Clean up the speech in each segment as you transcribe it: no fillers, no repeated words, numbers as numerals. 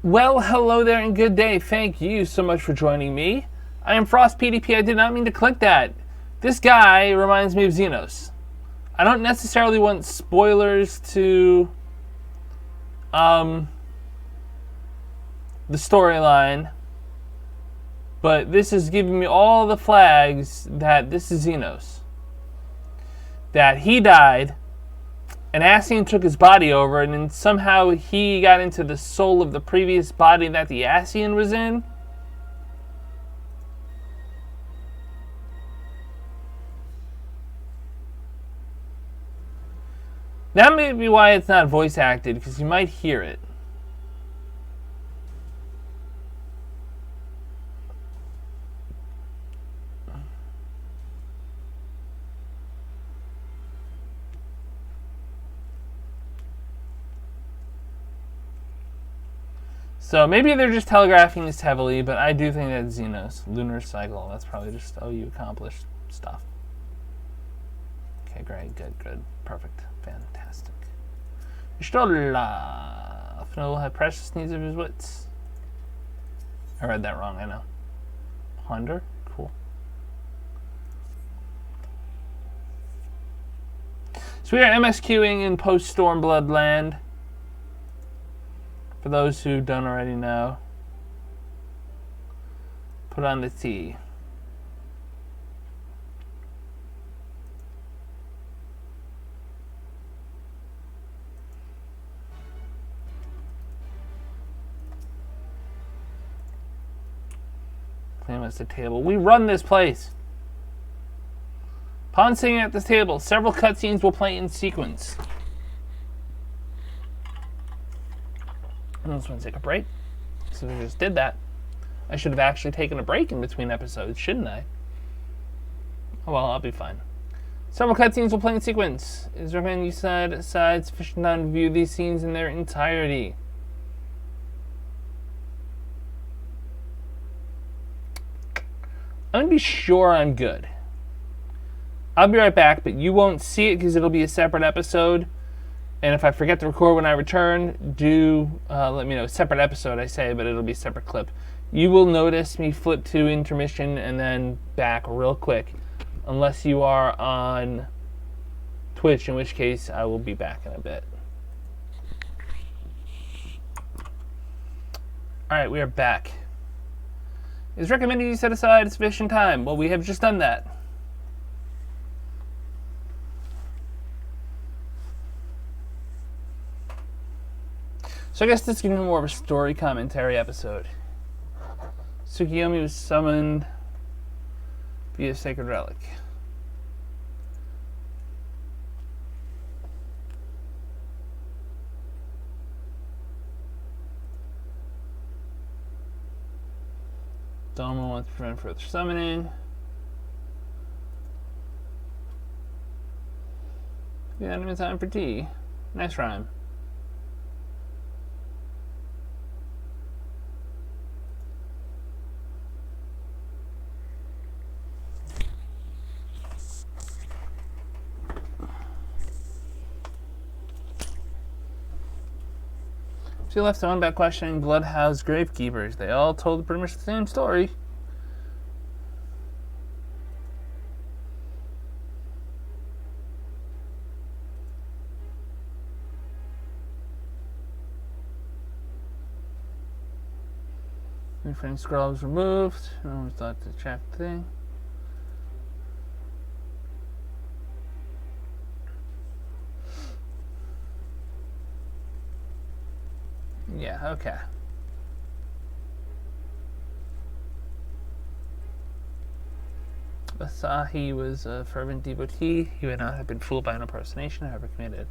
Well, hello there and good day. Thank you so much for joining me. I am FrostPDP. I did not mean to click that. This guy reminds me of Zenos. I don't necessarily want spoilers to the storyline, but this is giving me all the flags that this is Zenos. That he died, and Ascian took his body over, and then somehow he got into the soul of the previous body that the Ascian was in. That may be why it's not voice acted, because you might hear it. So maybe they're just telegraphing this heavily, but I do think that's Zenos. Lunar cycle. That's probably just, oh, you accomplished stuff. Okay, great, good, perfect, fantastic. Stola. Fno will have precious needs of his wits. I read that wrong, I know. Hunter? Cool. So we are MSQing in Post-Stormblood land. For those who don't already know, put on the T. Claim us the table. We run this place. Upon sitting at this table, several cutscenes will play in sequence. I just want to take a break. So we just did that. I should have actually taken a break in between episodes, shouldn't I? Oh well, I'll be fine. Several cutscenes will play in sequence. It is recommended you set aside sufficient time to view these scenes in their entirety. I'm going to be sure I'm good. I'll be right back, but you won't see it because it'll be a separate episode. And if I forget to record when I return, do let me know. Separate episode, I say, but it'll be a separate clip. You will notice me flip to intermission and then back real quick. Unless you are on Twitch, in which case I will be back in a bit. Alright, we are back. It is recommended you set aside sufficient time. Well, we have just done that. So I guess this is going to be more of a story commentary episode. Tsukiyomi was summoned via Sacred Relic. Doma wants to prevent further summoning. Yeah, enemy time for tea. Nice rhyme. She left on about questioning Bloodhouse gravekeepers. They all told pretty much the same story. Reframe scroll was removed. No one thought to check the thing. Yeah, okay. Asahi was a fervent devotee. He would not have been fooled by an impersonation, however committed.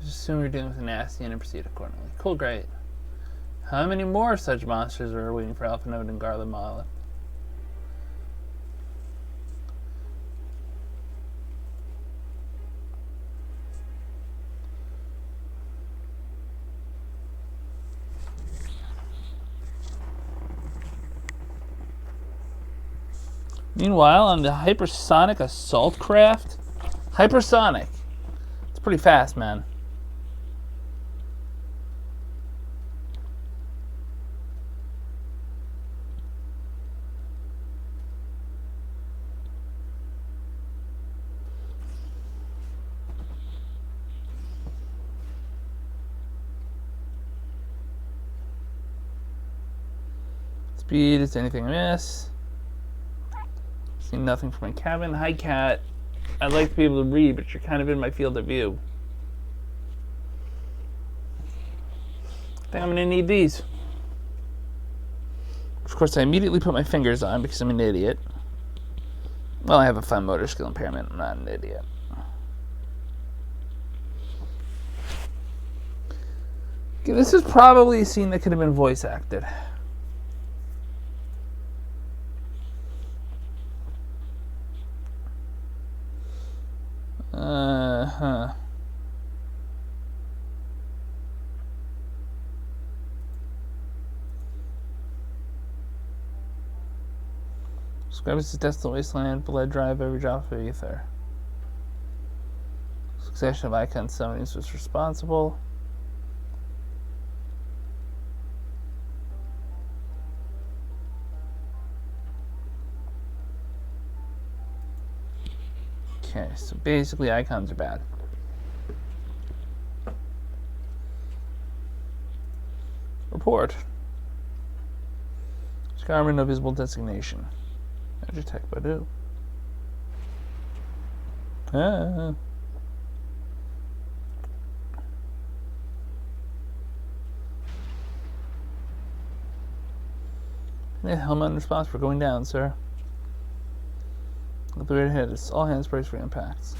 Just assume you're dealing with an Ascian and proceed accordingly. Cool, great. How many more such monsters are waiting for Alpha Node and Garland Mala? Meanwhile, on the hypersonic assault craft, hypersonic. It's pretty fast, man. Speed, is anything amiss? See nothing from my cabin. Hi, cat. I'd like to be able to read, but you're kind of in my field of view. I think I'm going to need these. Of course, I immediately put my fingers on because I'm an idiot. Well, I have a fine motor skill impairment. I'm not an idiot. Okay, this is probably a scene that could have been voice acted. Describe as a desolate wasteland, blood drive every drop of ether. Succession of icon summonings was responsible. Okay, so basically icons are bad. Report. Scarman, no visible designation. Agitech Badu. Yeah, helmet in response for going down, sir. Look the way ahead. It's all hands brace for impacts.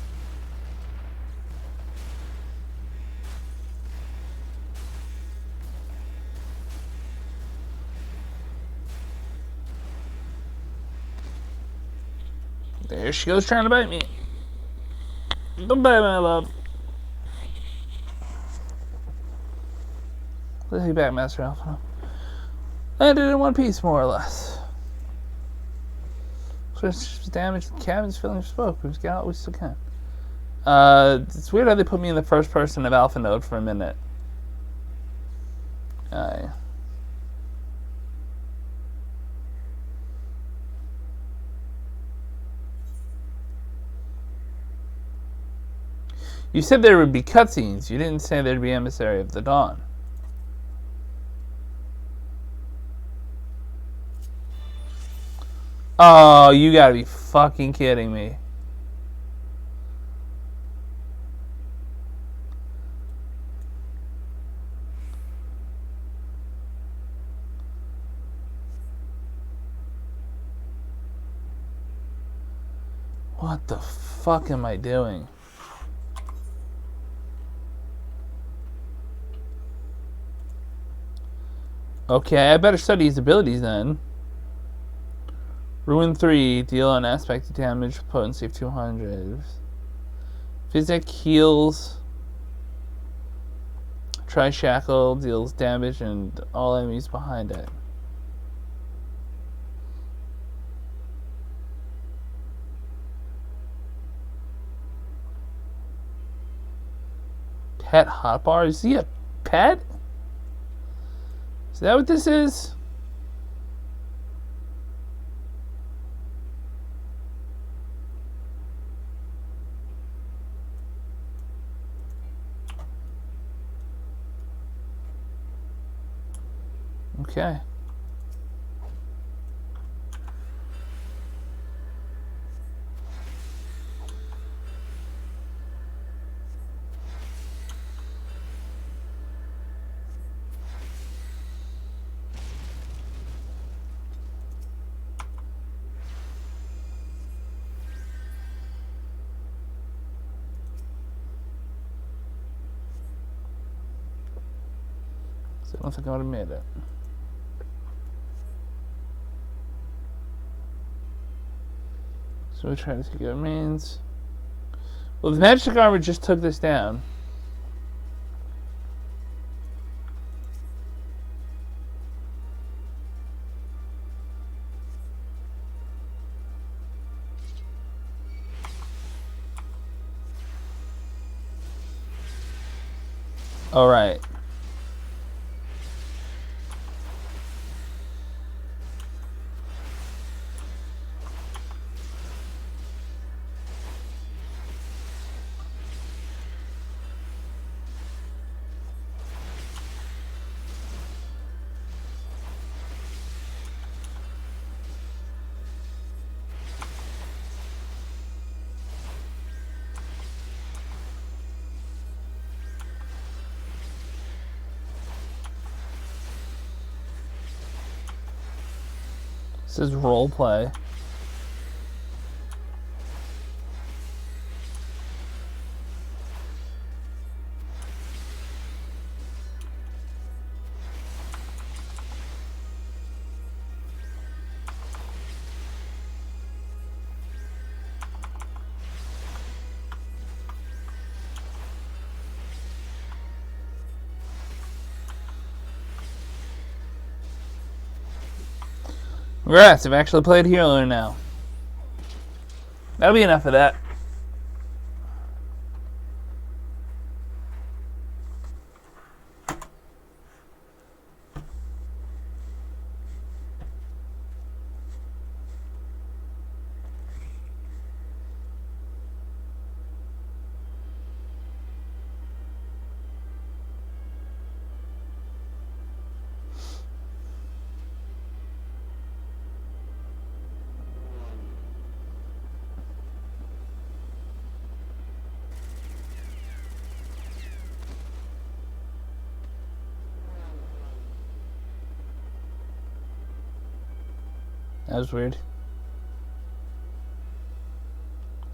There she goes trying to bite me. Goodbye, my love. Let's see back, Master Alpha. Landed in one piece, more or less. So it's damaged. The cabin's filling with smoke. We've got what we still can. It's weird how they put me in the first person of Alpha Node for a minute. Aye. You said there would be cutscenes. You didn't say there'd be Emissary of the Dawn. Oh, you gotta be fucking kidding me. What the fuck am I doing? Okay, I better study his abilities then. Ruin 3, deal an aspect of damage with potency of 200. Physic heals. Tri-shackle deals damage and all enemies behind it. Pet hotbar? Is he a pet? Is that what this is? Okay. So I don't think I would have made it. So we try to take out means. Well, the magic armor just took this down. All right. This is role play. Congrats, I've actually played Healer now. That'll be enough of that. That was weird.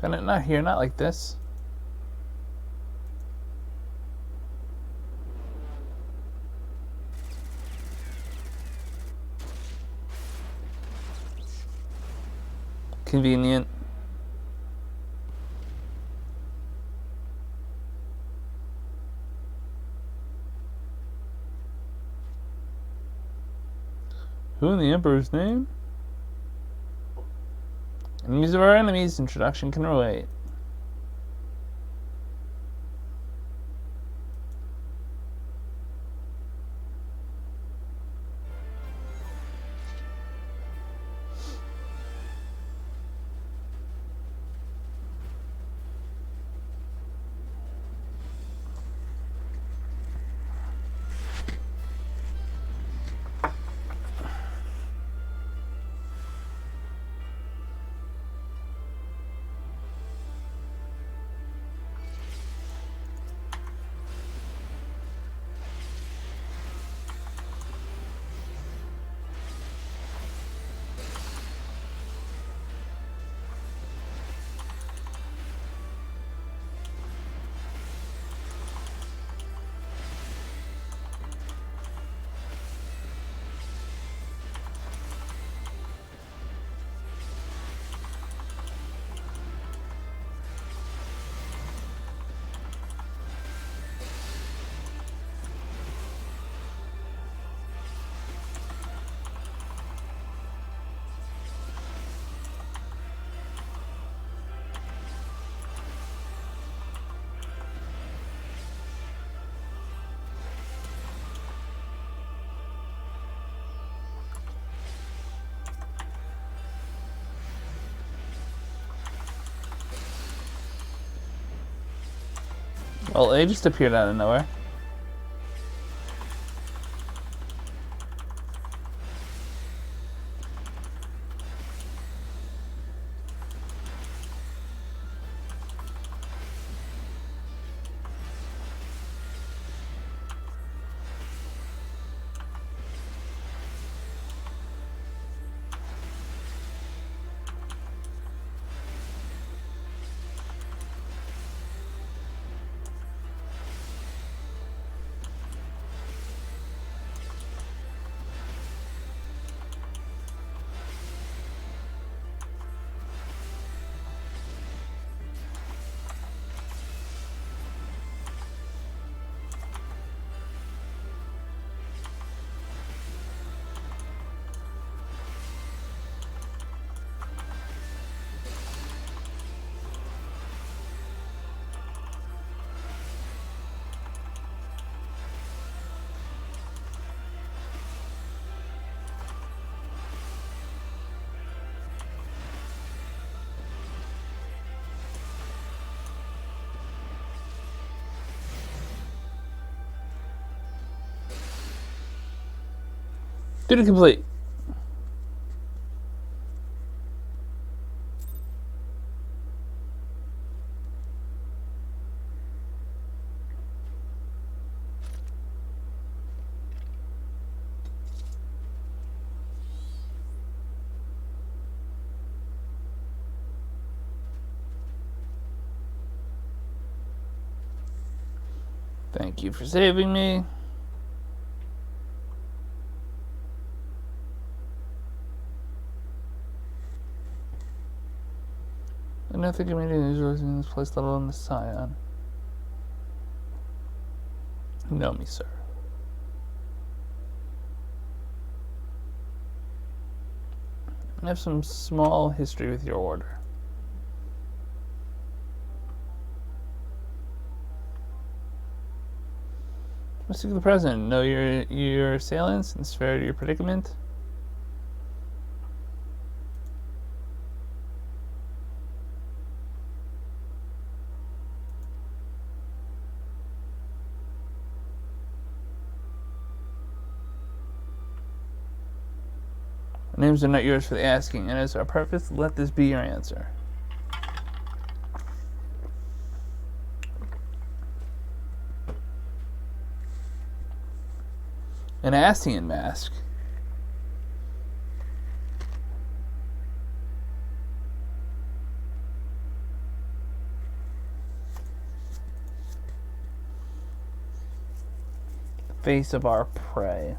Not here, not like this. Convenient. Who in the Emperor's name? Enemies of our enemies. Introduction can wait. Well, A just appeared out of nowhere. Duty complete. Thank you for saving me. And I think community is in this place, let alone the Scion. You know me, sir. I have some small history with your order. Mr. the President, know your assailants and severity of your predicament. Our names are not yours for the asking, and as our purpose, let this be your answer. An Ascian mask. The face of our prey.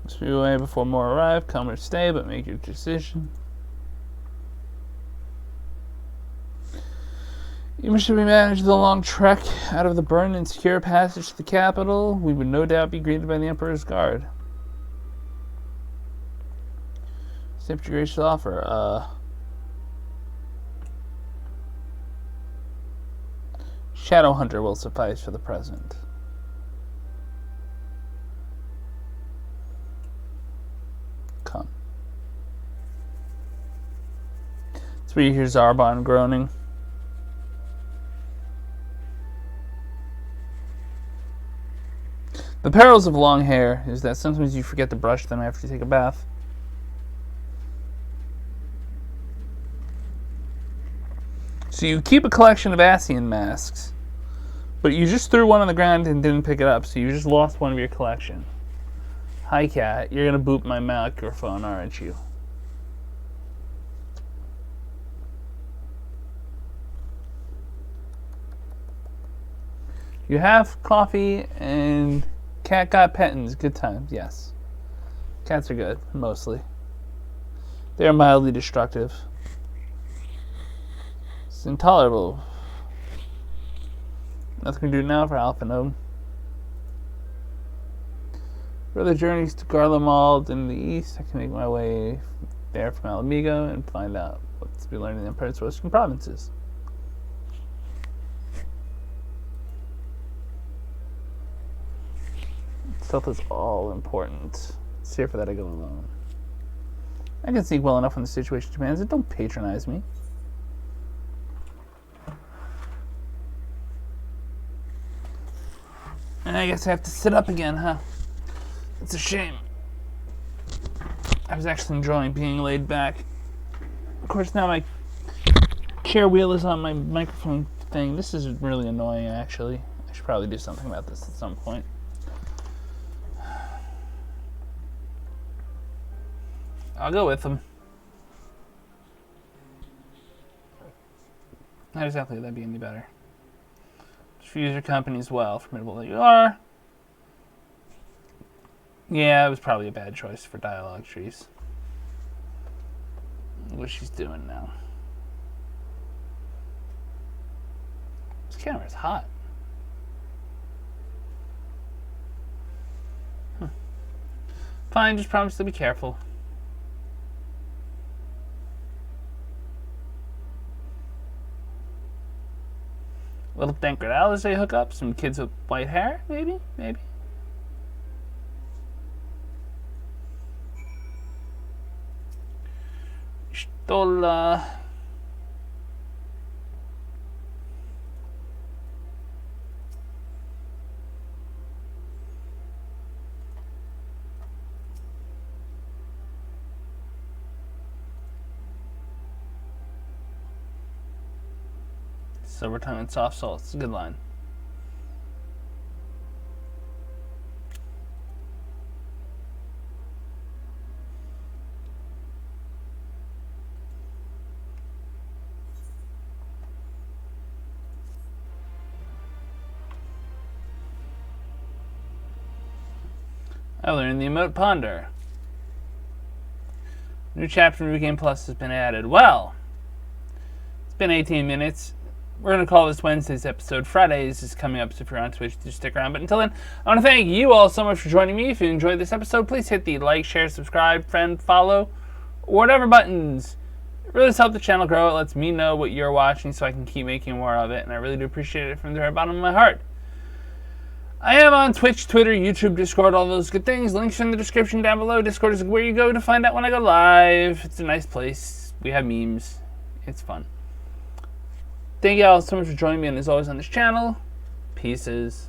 Must be away before more arrive. Come or stay, but make your decision. You should we manage the long trek out of the burn and secure passage to the capital, we would no doubt be greeted by the Emperor's guard. Accept your gracious offer. Shadow Hunter will suffice for the present. Come. 3 hears Arbon groaning. The perils of long hair is that sometimes you forget to brush them after you take a bath. So you keep a collection of Ascian masks, but you just threw one on the ground and didn't pick it up, so you just lost one of your collection. Hi, cat. You're gonna boot my microphone, aren't you? You have coffee and cat got pettins. Good times, yes. Cats are good, mostly. They are mildly destructive. It's intolerable. Nothing to do now for Alpha Node. Further journeys to Garlemald in the east. I can make my way there from Alamigo and find out what's to be learned in the Empire's Western provinces. Stealth is all important. It's here for that I go alone. I can sneak well enough when the situation demands it. Don't patronize me. And I guess I have to sit up again, huh? It's a shame. I was actually enjoying being laid back. Of course, now my chair wheel is on my microphone thing. This is really annoying, actually. I should probably do something about this at some point. I'll go with them. Not exactly that'd be any better. Just use your company as well, formidable that you are. Yeah, it was probably a bad choice for dialogue trees. What she's doing now. This camera's hot. Fine, just promise to be careful. Little Dankradal as they hook up. Some kids with white hair, maybe? Maybe. Stola. Silver tongue and soft soul. It's a good line. I learned the emote ponder. New chapter New Game Plus has been added. Well, it's been 18 minutes. We're going to call this Wednesday's episode. Fridays is coming up, so if you're on Twitch, just stick around. But until then, I want to thank you all so much for joining me. If you enjoyed this episode, please hit the like, share, subscribe, friend, follow, or whatever buttons. It really does help the channel grow. It lets me know what you're watching so I can keep making more of it, and I really do appreciate it from the very bottom of my heart. I am on Twitch, Twitter, YouTube, Discord, all those good things. Links are in the description down below. Discord is where you go to find out when I go live. It's a nice place. We have memes. It's fun. Thank you all so much for joining me, and as always on this channel, pieces.